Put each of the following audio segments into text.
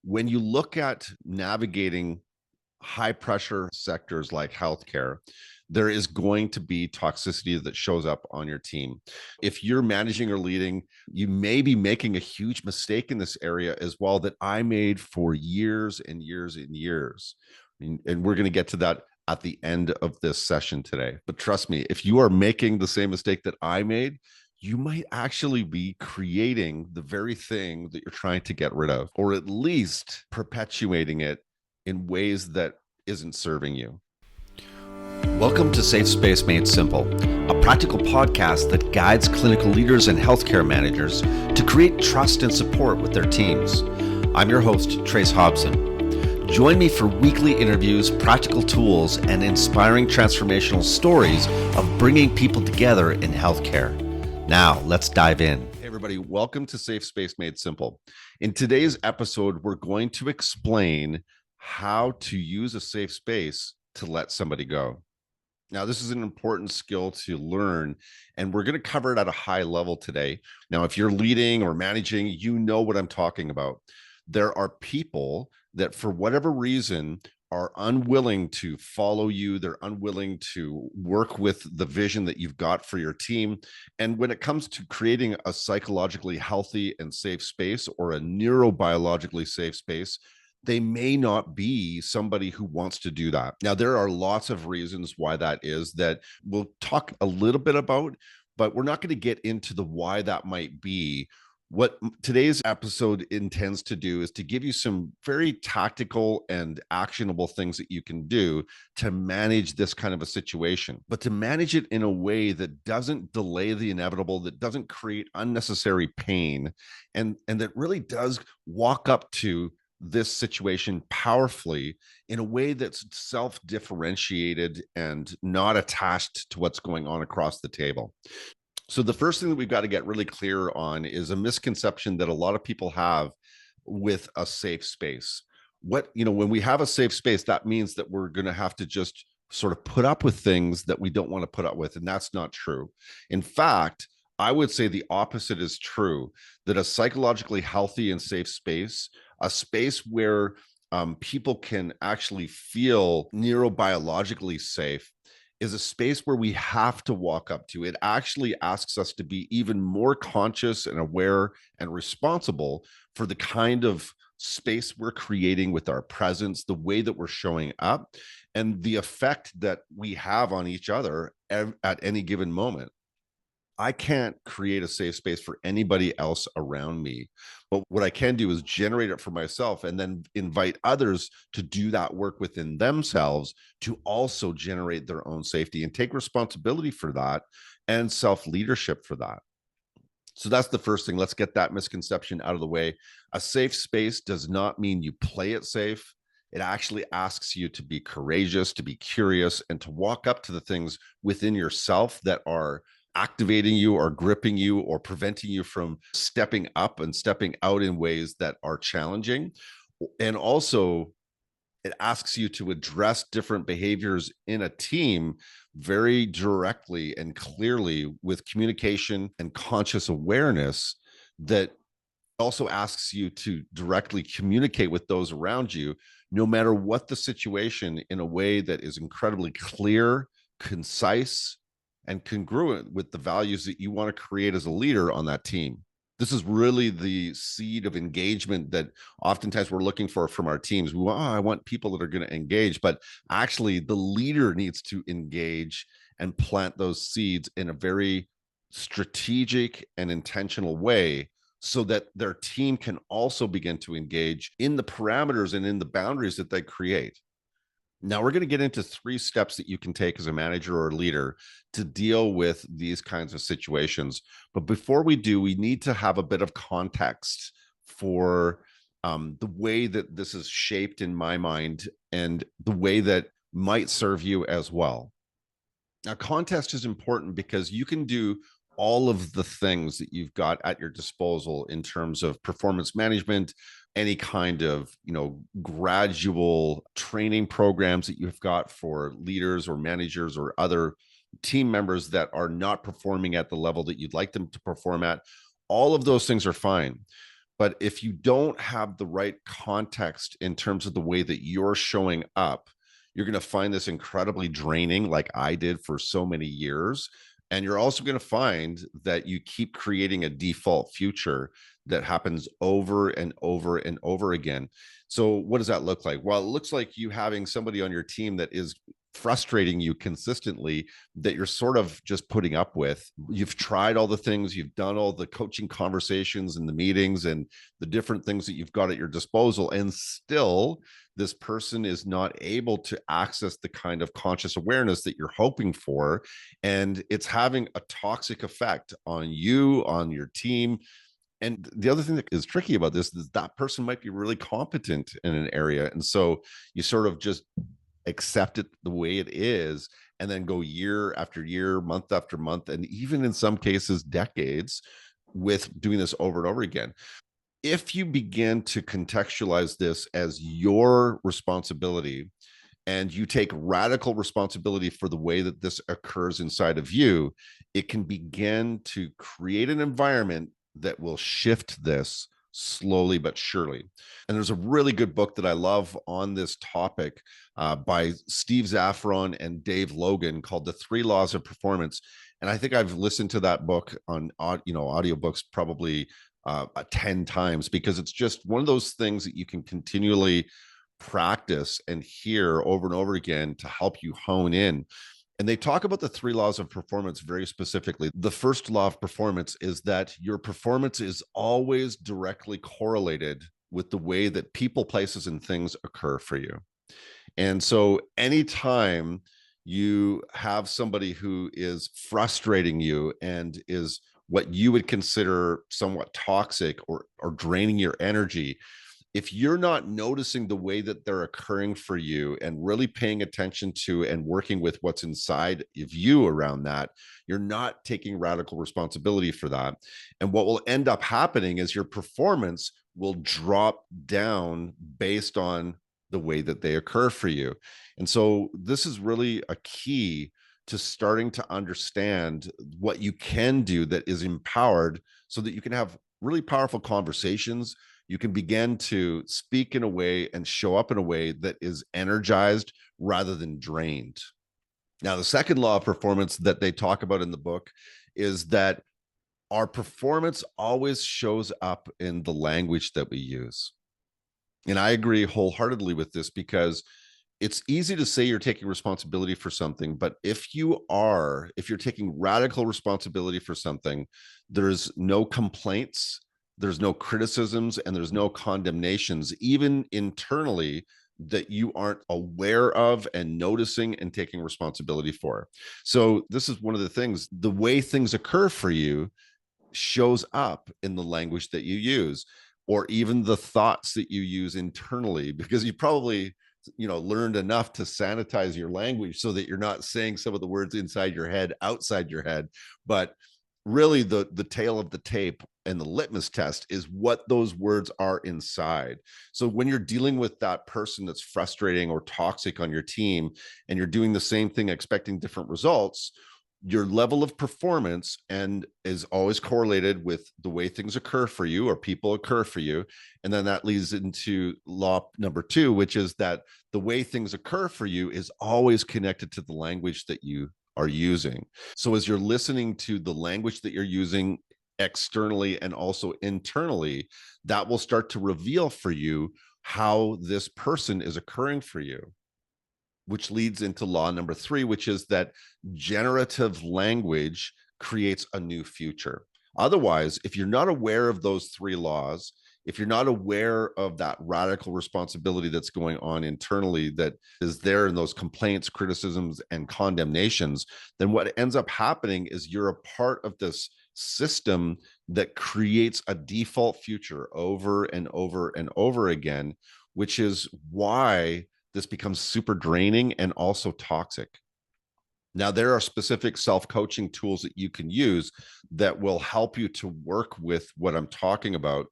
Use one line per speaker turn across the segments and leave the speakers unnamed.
When you look at navigating high pressure sectors like healthcare, there is going to be toxicity that shows up on your team. If you're managing or leading, you may be making a huge mistake in this area as well that I made for years and years and years. And we're going to get to that at the end of this session today. But trust me, if you are making the same mistake that I made, you might actually be creating the very thing that you're trying to get rid of, or at least perpetuating it in ways that isn't serving you. Welcome to Safe Space Made Simple, a practical podcast that guides clinical leaders and healthcare managers to create trust and support with their teams. I'm your host, Trace Hobson. Join me for weekly interviews, practical tools, and inspiring transformational stories of bringing people together in healthcare. Now, let's dive in. Hey, everybody. Welcome to Safe Space Made Simple. In today's episode, we're going to explain how to use a safe space to let somebody go. Now, this is an important skill to learn, and we're going to cover it at a high level today. Now, if you're leading or managing, you know what I'm talking about. There are people that, for whatever reason, are unwilling to follow you. They're unwilling to work with the vision that you've got for your team. And when it comes to creating a psychologically healthy and safe space, or a neurobiologically safe space, they may not be somebody who wants to do that. Now, there are lots of reasons why that is that we'll talk a little bit about, but we're not going to get into the why that might be. What today's episode intends to do is to give you some very tactical and actionable things that you can do to manage this kind of a situation, but to manage it in a way that doesn't delay the inevitable, that doesn't create unnecessary pain, and that really does walk up to this situation powerfully in a way that's self-differentiated and not attached to what's going on across the table. So the first thing that we've got to get really clear on is a misconception that a lot of people have with a safe space. When we have a safe space, that means that we're going to have to just sort of put up with things that we don't want to put up with. And that's not true. In fact, I would say the opposite is true, that a psychologically healthy and safe space, a space where people can actually feel neurobiologically safe, is a space where we have to walk up to. It actually asks us to be even more conscious and aware and responsible for the kind of space we're creating with our presence, the way that we're showing up, and the effect that we have on each other at any given moment. I can't create a safe space for anybody else around me. But what I can do is generate it for myself and then invite others to do that work within themselves to also generate their own safety and take responsibility for that and self-leadership for that. So that's the first thing. Let's get that misconception out of the way. A safe space does not mean you play it safe. It actually asks you to be courageous, to be curious, and to walk up to the things within yourself that are activating you or gripping you or preventing you from stepping up and stepping out in ways that are challenging. And also, it asks you to address different behaviors in a team very directly and clearly with communication and conscious awareness. That also asks you to directly communicate with those around you, no matter what the situation, in a way that is incredibly clear, concise, and congruent with the values that you want to create as a leader on that team. This is really the seed of engagement that oftentimes we're looking for from our teams. I want people that are going to engage, but actually the leader needs to engage and plant those seeds in a very strategic and intentional way, so that their team can also begin to engage in the parameters and in the boundaries that they create. Now, we're going to get into 3 steps that you can take as a manager or a leader to deal with these kinds of situations. But before we do, we need to have a bit of context for the way that this is shaped in my mind and the way that might serve you as well. Now, context is important because you can do all of the things that you've got at your disposal in terms of performance management, any kind of, gradual training programs that you've got for leaders or managers or other team members that are not performing at the level that you'd like them to perform at. All of those things are fine. But if you don't have the right context in terms of the way that you're showing up, you're going to find this incredibly draining, like I did for so many years. And you're also going to find that you keep creating a default future that happens over and over and over again. So, what does that look like? Well, it looks like you having somebody on your team that is frustrating you consistently, that you're sort of just putting up with. You've tried all the things, you've done all the coaching conversations and the meetings and the different things that you've got at your disposal, and still this person is not able to access the kind of conscious awareness that you're hoping for, and it's having a toxic effect on you, on your team. And the other thing that is tricky about this is that person might be really competent in an area, and so you sort of just accept it the way it is, and then go year after year, month after month, and even in some cases decades, with doing this over and over again. If you begin to contextualize this as your responsibility, and you take radical responsibility for the way that this occurs inside of you, it can begin to create an environment that will shift this slowly but surely. And there's a really good book that I love on this topic, by Steve Zaffron and Dave Logan, called The Three Laws of Performance. And I think I've listened to that book on audiobooks probably 10 times, because it's just one of those things that you can continually practice and hear over and over again to help you hone in. And they talk about the three laws of performance very specifically. The first law of performance is that your performance is always directly correlated with the way that people, places, and things occur for you. And so anytime you have somebody who is frustrating you and is what you would consider somewhat toxic, or draining your energy, if you're not noticing the way that they're occurring for you and really paying attention to and working with what's inside of you around that, you're not taking radical responsibility for that. And what will end up happening is your performance will drop down based on the way that they occur for you. And so this is really a key to starting to understand what you can do that is empowered, so that you can have really powerful conversations. You can begin to speak in a way and show up in a way that is energized rather than drained. Now, the second law of performance that they talk about in the book is that our performance always shows up in the language that we use. And I agree wholeheartedly with this, because it's easy to say you're taking responsibility for something, but if you're taking radical responsibility for something, there's no complaints, there's no criticisms, and there's no condemnations, even internally, that you aren't aware of and noticing and taking responsibility for. So this is one of the things, the way things occur for you shows up in the language that you use, or even the thoughts that you use internally, because you probably learned enough to sanitize your language so that you're not saying some of the words inside your head outside your head. But really, the tail of the tape and the litmus test is what those words are inside. So when you're dealing with that person that's frustrating or toxic on your team, and you're doing the same thing expecting different results, your level of performance and is always correlated with the way things occur for you, or people occur for you. And then that leads into law number two, which is that the way things occur for you is always connected to the language that you are using. So as you're listening to the language that you're using externally and also internally, that will start to reveal for you how this person is occurring for you, which leads into law number three, which is that generative language creates a new future. Otherwise, if you're not aware of those three laws, if you're not aware of that radical responsibility that's going on internally, that is there in those complaints, criticisms, and condemnations, then what ends up happening is you're a part of this system that creates a default future over and over and over again, which is why this becomes super draining and also toxic. Now, there are specific self-coaching tools that you can use that will help you to work with what I'm talking about.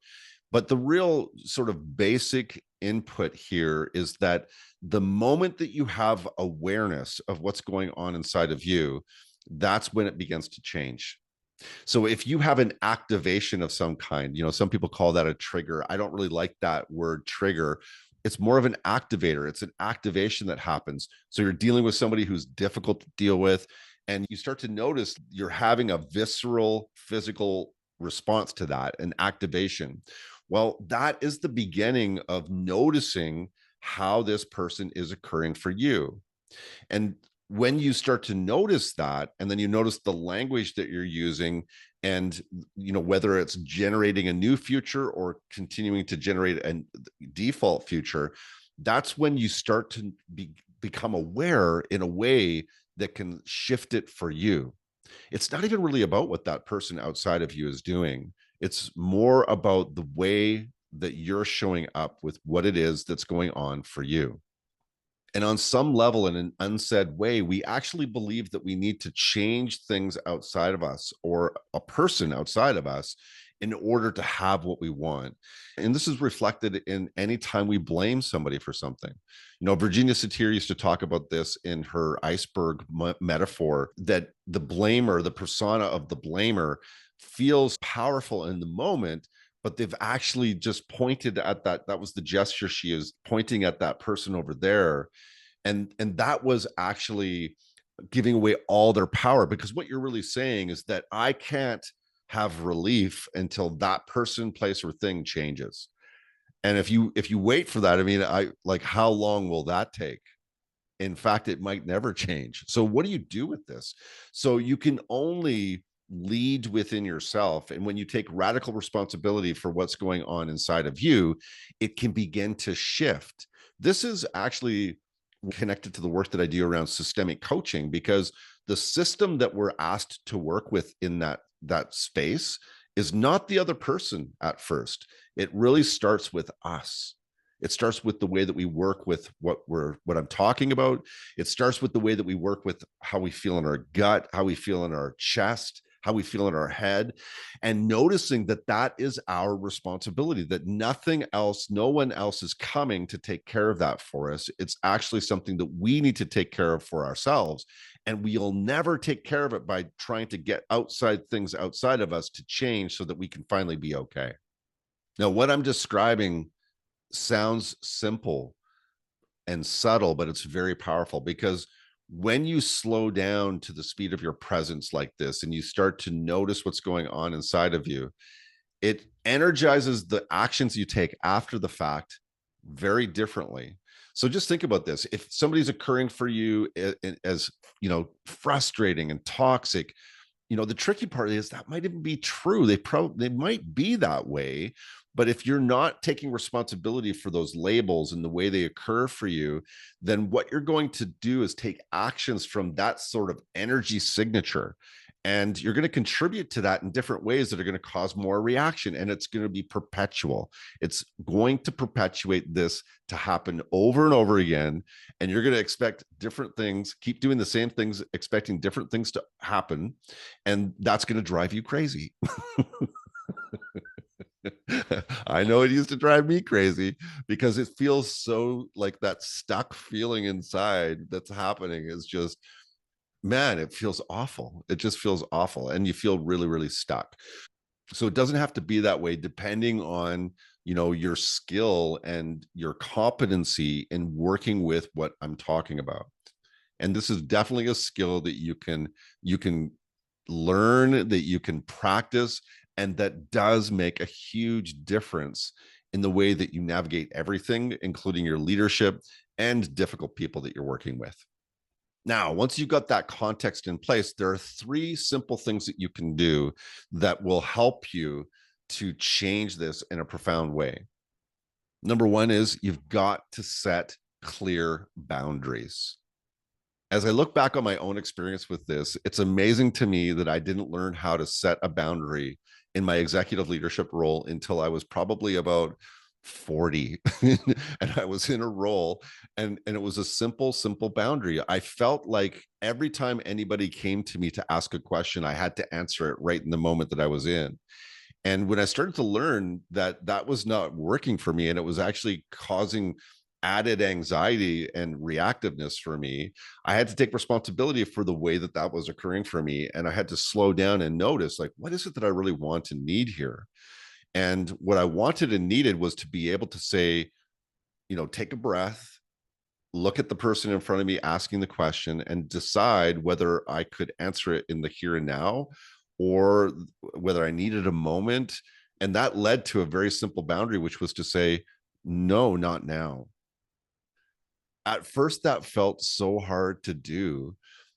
But the real sort of basic input here is that the moment that you have awareness of what's going on inside of you, that's when it begins to change. So if you have an activation of some kind, some people call that a trigger. I don't really like that word trigger. It's more of an activator. It's an activation that happens. So you're dealing with somebody who's difficult to deal with, and you start to notice you're having a visceral physical response to that, an activation. Well, that is the beginning of noticing how this person is occurring for you. And when you start to notice that, and then you notice the language that you're using, and whether it's generating a new future or continuing to generate a default future, that's when you start to become aware in a way that can shift it for you. It's not even really about what that person outside of you is doing. It's more about the way that you're showing up with what it is that's going on for you. And on some level, in an unsaid way, we actually believe that we need to change things outside of us or a person outside of us in order to have what we want. And this is reflected in any time we blame somebody for something. Virginia Satir used to talk about this in her iceberg metaphor, that the blamer, the persona of the blamer, feels powerful in the moment, but they've actually just pointed at that was the gesture, she is pointing at that person over there, and that was actually giving away all their power, because what you're really saying is that I can't have relief until that person, place, or thing changes. And if you wait for that, I mean, I like, how long will that take? In fact, it might never change. So what do you do with this? So you can only lead within yourself. And when you take radical responsibility for what's going on inside of you, it can begin to shift. This is actually connected to the work that I do around systemic coaching, because the system that we're asked to work with in that space is not the other person at first. It really starts with us. It starts with the way that we work with what I'm talking about. It starts with the way that we work with how we feel in our gut, how we feel in our chest, how we feel in our head, and noticing that that is our responsibility, that nothing else, no one else is coming to take care of that for us. It's actually something that we need to take care of for ourselves. And we'll never take care of it by trying to get outside things outside of us to change so that we can finally be okay. Now, what I'm describing sounds simple and subtle, but it's very powerful, because when you slow down to the speed of your presence like this and you start to notice what's going on inside of you, it energizes the actions you take after the fact very differently. So just think about this. If somebody's occurring for you as, frustrating and toxic, the tricky part is that might even be true. They might be that way, but if you're not taking responsibility for those labels and the way they occur for you, then what you're going to do is take actions from that sort of energy signature, and you're going to contribute to that in different ways that are going to cause more reaction, and it's going to be perpetual. It's going to perpetuate this to happen over and over again, and you're going to expect different things, keep doing the same things, expecting different things to happen, and that's going to drive you crazy. I know it used to drive me crazy, because it feels so like that stuck feeling inside that's happening is just, man, it feels awful. It just feels awful. And you feel really, really stuck. So it doesn't have to be that way, depending on, your skill and your competency in working with what I'm talking about. And this is definitely a skill that you can learn, that you can practice, and that does make a huge difference in the way that you navigate everything, including your leadership and difficult people that you're working with. Now, once you've got that context in place, there are three simple things that you can do that will help you to change this in a profound way. Number one is you've got to set clear boundaries. As I look back on my own experience with this, it's amazing to me that I didn't learn how to set a boundary in my executive leadership role until I was probably about 40. And I was in a role, and it was a simple boundary. I felt like every time anybody came to me to ask a question, I had to answer it right in the moment that I was in. And when I started to learn that that was not working for me, and it was actually causing added anxiety and reactiveness for me. I had to take responsibility for the way that that was occurring for me. And I had to slow down and notice, like, what is it that I really want and need here? And what I wanted and needed was to be able to say, take a breath, look at the person in front of me asking the question, and decide whether I could answer it in the here and now, or whether I needed a moment. And that led to a very simple boundary, which was to say, no, not now. At first, that felt so hard to do,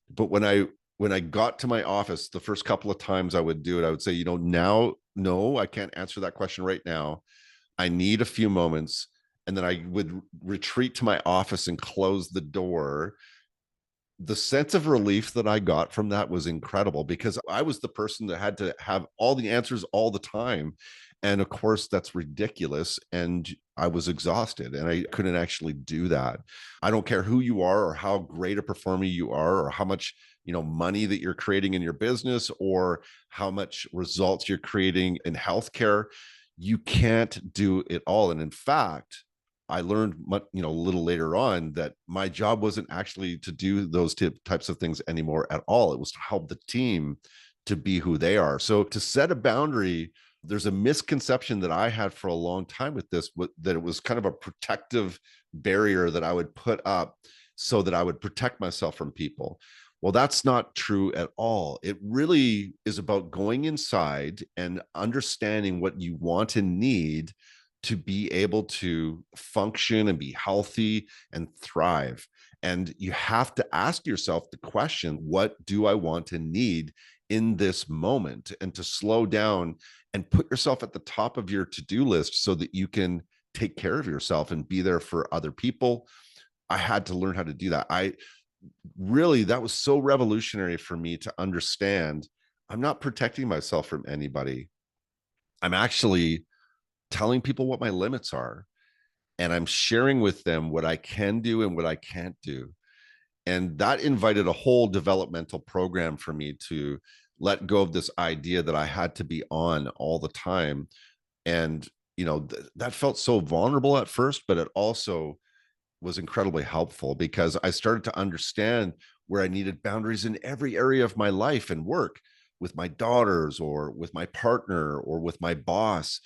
but when I got to my office, the first couple of times I would do it, I would say, now, no, I can't answer that question right now. I need a few moments. And then I would retreat to my office and close the door. The sense of relief that I got from that was incredible, because I was the person that had to have all the answers all the time. And of course, that's ridiculous. And I was exhausted and I couldn't actually do that. I don't care who you are or how great a performer you are or how much, money that you're creating in your business or how much results you're creating in healthcare. You can't do it all. And in fact, I learned much, a little later on, that my job wasn't actually to do those types of things anymore at all. It was to help the team to be who they are. So to set a boundary, there's a misconception that I had for a long time with this, that it was kind of a protective barrier that I would put up so that I would protect myself from people. Well, that's not true at all. It really is about going inside and understanding what you want and need to be able to function and be healthy and thrive. And you have to ask yourself the question, what do I want and need in this moment? And to slow down and put yourself at the top of your to-do list so that you can take care of yourself and be there for other people. I had to learn how to do that. That was so revolutionary for me to understand. I'm not protecting myself from anybody. I'm actually telling people what my limits are, and I'm sharing with them what I can do and what I can't do. And that invited a whole developmental program for me to let go of this idea that I had to be on all the time. And, that felt so vulnerable at first, but it also was incredibly helpful because I started to understand where I needed boundaries in every area of my life and work, with my daughters or with my partner or with my boss.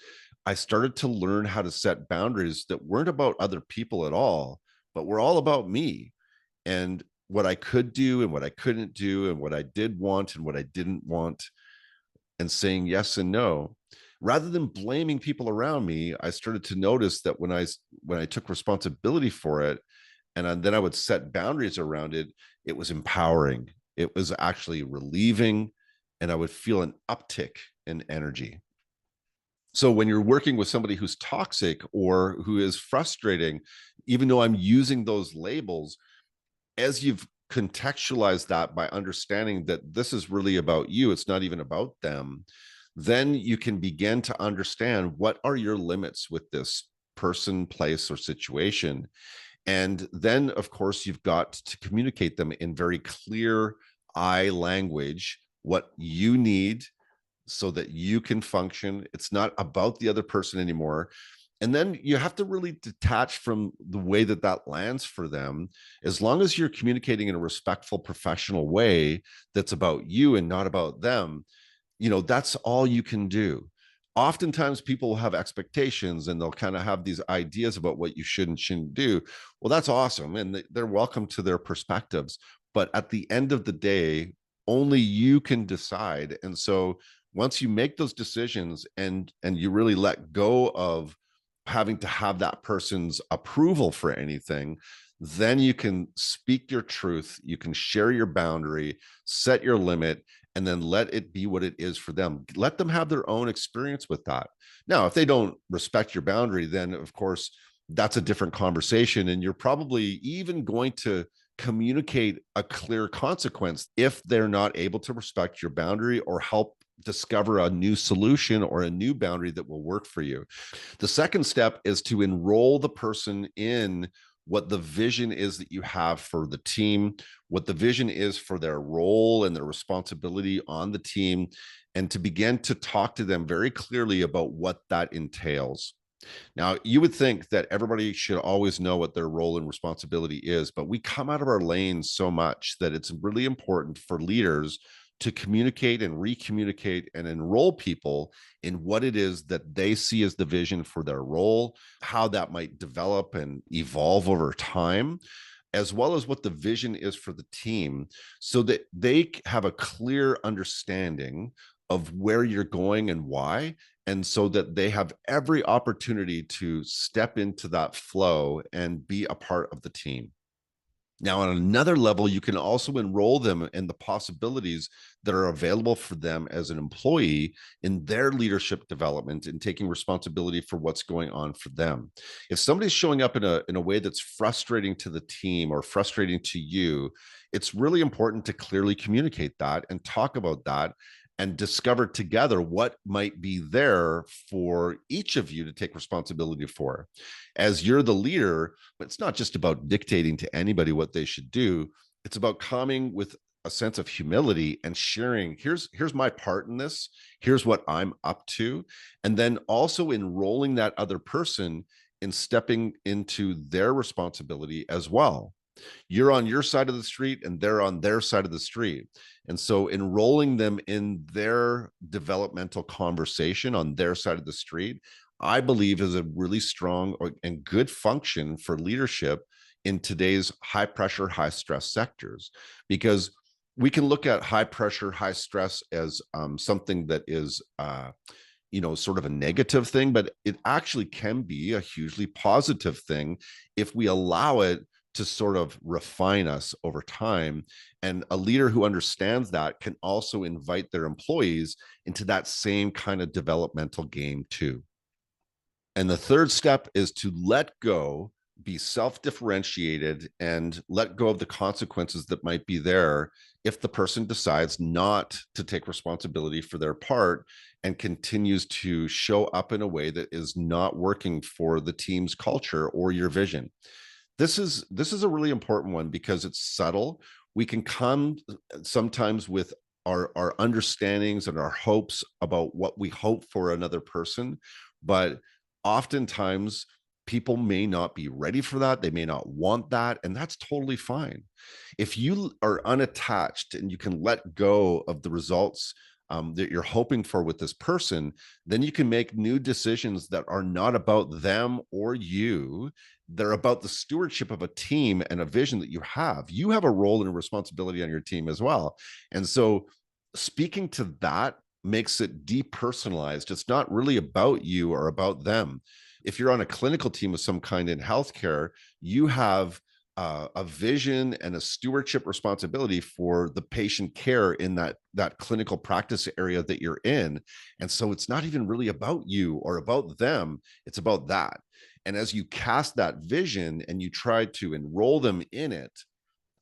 I started to learn how to set boundaries that weren't about other people at all, but were all about me and what I could do and what I couldn't do and what I did want and what I didn't want, and saying yes and no. Rather than blaming people around me, I started to notice that when I took responsibility for it, then I would set boundaries around it, it was empowering. It was actually relieving, and I would feel an uptick in energy. So when you're working with somebody who's toxic or who is frustrating, even though I'm using those labels, as you've contextualized that by understanding that this is really about you, it's not even about them, then you can begin to understand what are your limits with this person, place, or situation. And then, of course, you've got to communicate them in very clear I language, what you need so that you can function. It's not about the other person anymore. And then you have to really detach from the way that that lands for them. As long as you're communicating in a respectful, professional way that's about you and not about them, that's all you can do. Oftentimes people will have expectations and they'll kind of have these ideas about what you should and shouldn't do. Well, that's awesome. And they're welcome to their perspectives. But at the end of the day, only you can decide. And so once you make those decisions and you really let go of having to have that person's approval for anything, then you can speak your truth, you can share your boundary, set your limit, and then let it be what it is for them. Let them have their own experience with that. Now, if they don't respect your boundary, then of course that's a different conversation. And you're probably even going to communicate a clear consequence if they're not able to respect your boundary or help discover a new solution or a new boundary that will work for you. The second step is to enroll the person in what the vision is that you have for the team, what the vision is for their role and their responsibility on the team, and to begin to talk to them very clearly about what that entails. Now, you would think that everybody should always know what their role and responsibility is, but we come out of our lanes so much that it's really important for leaders to communicate and recommunicate and enroll people in what it is that they see as the vision for their role, how that might develop and evolve over time, as well as what the vision is for the team, so that they have a clear understanding of where you're going and why, and so that they have every opportunity to step into that flow and be a part of the team. Now, on another level, you can also enroll them in the possibilities that are available for them as an employee in their leadership development and taking responsibility for what's going on for them. If somebody's showing up in a way that's frustrating to the team or frustrating to you, it's really important to clearly communicate that and talk about that and discover together what might be there for each of you to take responsibility for. As you're the leader, it's not just about dictating to anybody what they should do. It's about coming with a sense of humility and sharing, here's my part in this, here's what I'm up to, and then also enrolling that other person in stepping into their responsibility as well. You're on your side of the street and they're on their side of the street. And so enrolling them in their developmental conversation on their side of the street, I believe, is a really strong and good function for leadership in today's high pressure, high stress sectors, because we can look at high pressure, high stress as something that is sort of a negative thing, but it actually can be a hugely positive thing if we allow it to sort of refine us over time. And a leader who understands that can also invite their employees into that same kind of developmental game too. And the third step is to let go, be self differentiated, and let go of the consequences that might be there if the person decides not to take responsibility for their part and continues to show up in a way that is not working for the team's culture or your vision. This is a really important one because it's subtle. We can come sometimes with our understandings and our hopes about what we hope for another person, but oftentimes people may not be ready for that. They may not want that, and that's totally fine. If you are unattached and you can let go of the results that you're hoping for with this person, then you can make new decisions that are not about them or you. They're about the stewardship of a team and a vision that you have. You have a role and a responsibility on your team as well. And so speaking to that makes it depersonalized. It's not really about you or about them. If you're on a clinical team of some kind in healthcare, you have a vision and a stewardship responsibility for the patient care in that clinical practice area that you're in. And so it's not even really about you or about them. It's about that. And as you cast that vision and you try to enroll them in it,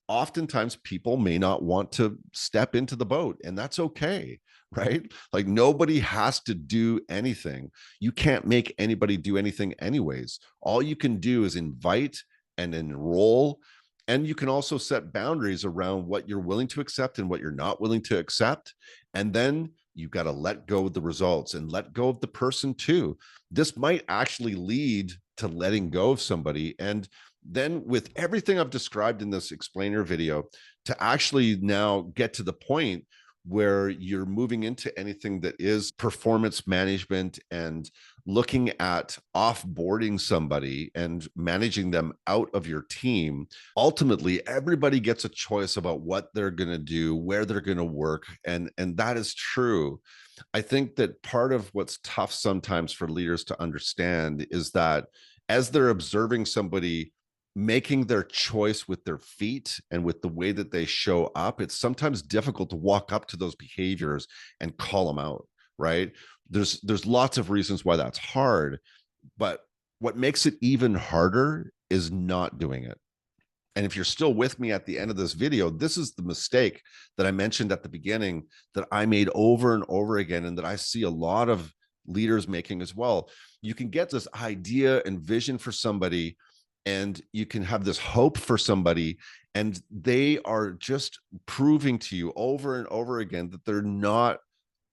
oftentimes people may not want to step into the boat, and that's okay. Right? Like nobody has to do anything. You can't make anybody do anything anyways. All you can do is invite and enroll, and you can also set boundaries around what you're willing to accept and what you're not willing to accept. And then you've got to let go of the results and let go of the person too. This might actually lead to letting go of somebody, and then with everything I've described in this explainer video, to actually now get to the point where you're moving into anything that is performance management and looking at offboarding somebody and managing them out of your team. Ultimately, everybody gets a choice about what they're going to do, where they're going to work, and that is true. I think that part of what's tough sometimes for leaders to understand is that as they're observing somebody making their choice with their feet and with the way that they show up, it's sometimes difficult to walk up to those behaviors and call them out, right? There's lots of reasons why that's hard, but what makes it even harder is not doing it. And if you're still with me at the end of this video, this is the mistake that I mentioned at the beginning that I made over and over again, and that I see a lot of leaders making as well. You can get this idea and vision for somebody, and you can have this hope for somebody, and they are just proving to you over and over again that they're not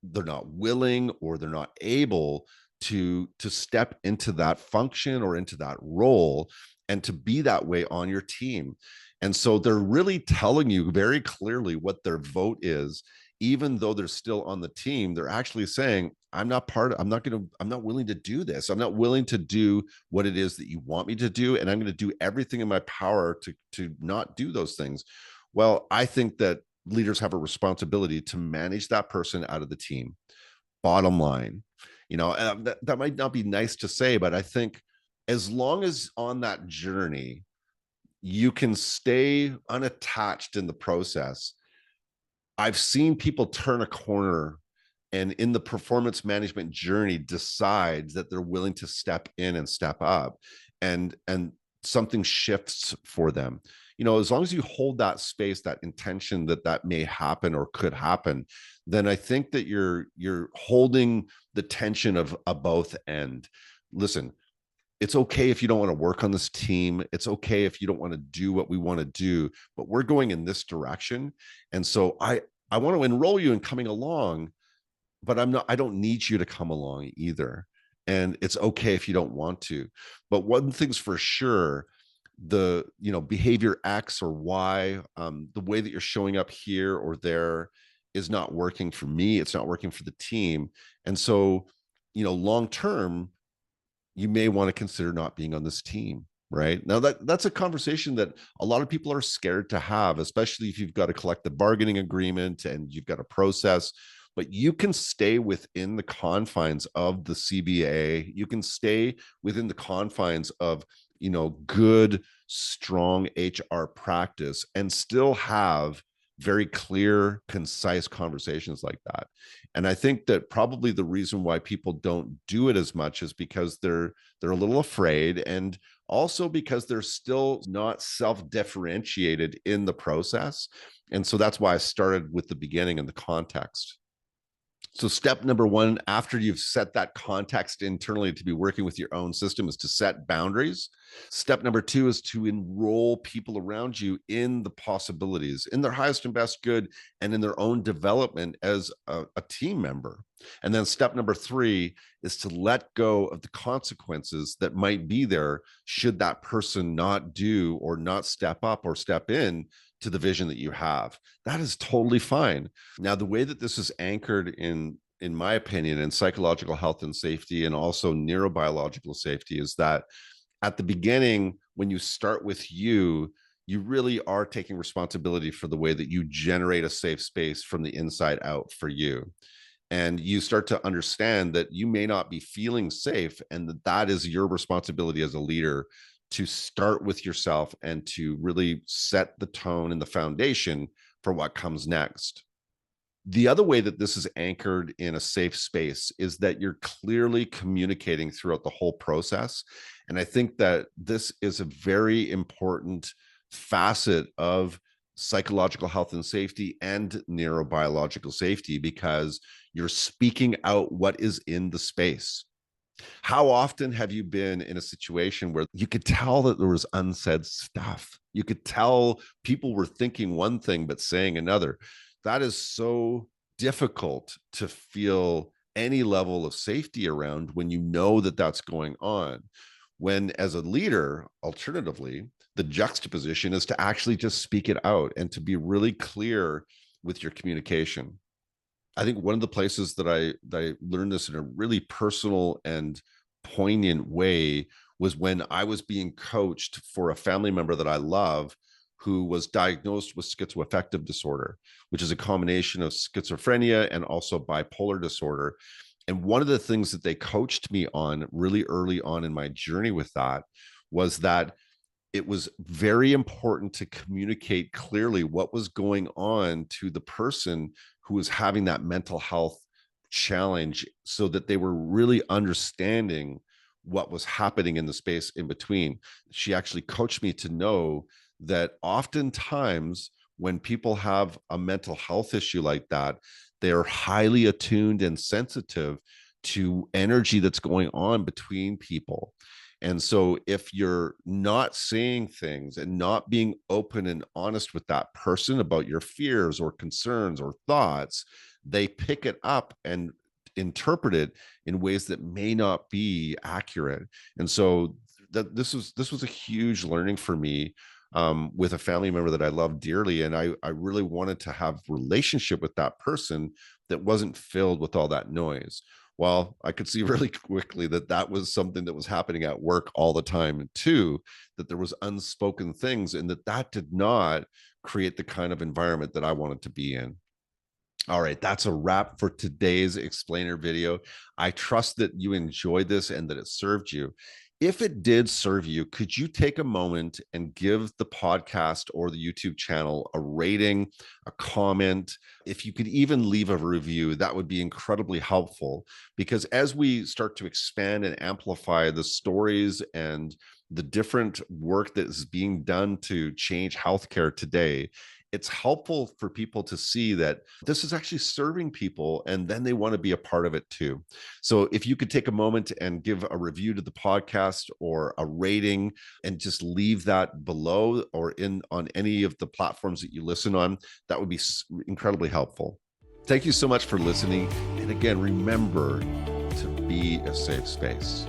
willing or they're not able to step into that function or into that role and to be that way on your team. And so they're really telling you very clearly what their vote is. Even though they're still on the team, they're actually saying, I'm not willing to do this. I'm not willing to do what it is that you want me to do. And I'm going to do everything in my power to not do those things. Well, I think that leaders have a responsibility to manage that person out of the team. Bottom line, that might not be nice to say, but I think as long as on that journey, you can stay unattached in the process. I've seen people turn a corner and in the performance management journey decide that they're willing to step in and step up, and something shifts for them. As long as you hold that space, that intention that may happen or could happen, then I think that you're holding the tension of a both end. Listen, it's okay if you don't want to work on this team. It's okay if you don't want to do what we want to do, but we're going in this direction. And so I want to enroll you in coming along, but I don't need you to come along either. And it's okay if you don't want to. But one thing's for sure, the behavior X or Y, the way that you're showing up here or there is not working for me. It's not working for the team. And so, long term, you may want to consider not being on this team. Right now, that's a conversation that a lot of people are scared to have, especially if you've got a collective bargaining agreement and you've got a process. But you can stay within the confines of the CBA. You can stay within the confines of good, strong HR practice and still have very clear, concise conversations like that. And I think that probably the reason why people don't do it as much is because they're a little afraid, and also because they're still not self-differentiated in the process. And so that's why I started with the beginning and the context. So step number one, after you've set that context internally to be working with your own system, is to set boundaries. Step number two is to enroll people around you in the possibilities, in their highest and best good, and in their own development as a team member. And then step number three is to let go of the consequences that might be there should that person not do or not step up or step in to the vision that you have. That is totally fine. Now, the way that this is anchored in my opinion, in psychological health and safety and also neurobiological safety is that at the beginning, when you start with you really are taking responsibility for the way that you generate a safe space from the inside out for you. And you start to understand that you may not be feeling safe, and that is your responsibility as a leader to start with yourself and to really set the tone and the foundation for what comes next. The other way that this is anchored in a safe space is that you're clearly communicating throughout the whole process. And I think that this is a very important facet of psychological health and safety and neurobiological safety, because you're speaking out what is in the space. How often have you been in a situation where you could tell that there was unsaid stuff? You could tell people were thinking one thing but saying another. That is so difficult to feel any level of safety around when you know that that's going on. When, as a leader, alternatively, the juxtaposition is to actually just speak it out and to be really clear with your communication. I think one of the places that I learned this in a really personal and poignant way was when I was being coached for a family member that I love who was diagnosed with schizoaffective disorder, which is a combination of schizophrenia and also bipolar disorder. And one of the things that they coached me on really early on in my journey with that was that it was very important to communicate clearly what was going on to the person who was having that mental health challenge, so that they were really understanding what was happening in the space in between. She actually coached me to know that oftentimes when people have a mental health issue like that, they are highly attuned and sensitive to energy that's going on between people. And so if you're not saying things and not being open and honest with that person about your fears or concerns or thoughts, they pick it up and interpret it in ways that may not be accurate. And so this was a huge learning for me, with a family member that I love dearly. And I really wanted to have relationship with that person that wasn't filled with all that noise. Well, I could see really quickly that that was something that was happening at work all the time too, that there was unspoken things, and that did not create the kind of environment that I wanted to be in. All right, that's a wrap for today's explainer video. I trust that you enjoyed this and that it served you. If it did serve you, could you take a moment and give the podcast or the YouTube channel a rating, a comment? If you could even leave a review, that would be incredibly helpful, because as we start to expand and amplify the stories and the different work that is being done to change healthcare today, it's helpful for people to see that this is actually serving people, and then they want to be a part of it too. So if you could take a moment and give a review to the podcast or a rating, and just leave that below or in on any of the platforms that you listen on, that would be incredibly helpful. Thank you so much for listening. And again, remember to be a safe space.